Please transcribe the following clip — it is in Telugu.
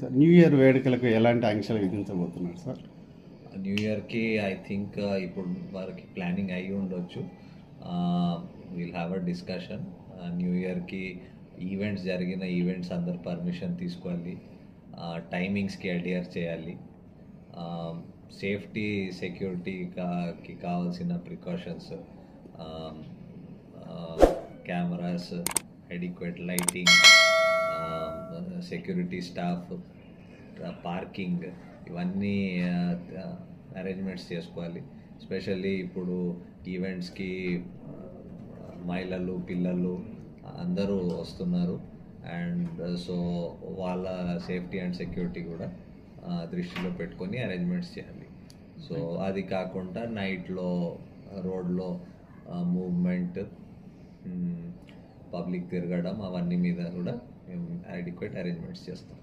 సార్ న్యూ ఇయర్ వేడుకలకు ఎలాంటి ఆంక్షలు విధించబోతున్నారు సార్? న్యూ ఇయర్కి ఐ థింక్ ఇప్పుడు వారికి ప్లానింగ్ అయ్యి ఉండొచ్చు. Will have a discussion. New ఇయర్కి జరిగిన ఈవెంట్స్ అందరు పర్మిషన్ తీసుకోవాలి, టైమింగ్స్కి అడ్హియర్ చేయాలి, సేఫ్టీ సెక్యూరిటీకి కావాల్సిన precautions, cameras, adequate lighting, security staff, parking, ఇవన్నీ అరేంజ్మెంట్స్ చేసుకోవాలి. ఎస్పెషల్లీ ఇప్పుడు ఈవెంట్స్కి మహిళలు, పిల్లలు అందరూ వస్తున్నారు. అండ్ సో వాళ్ళ సేఫ్టీ అండ్ సెక్యూరిటీ కూడా దృష్టిలో పెట్టుకొని అరేంజ్మెంట్స్ చేయాలి. సో అది కాకుండా నైట్లో రోడ్లో మూవ్మెంట్, పబ్లిక్ తిరగడం, అవన్నీ మీద కూడా మేము అడిక్వేట్ అరేంజ్మెంట్స్ చేస్తాం.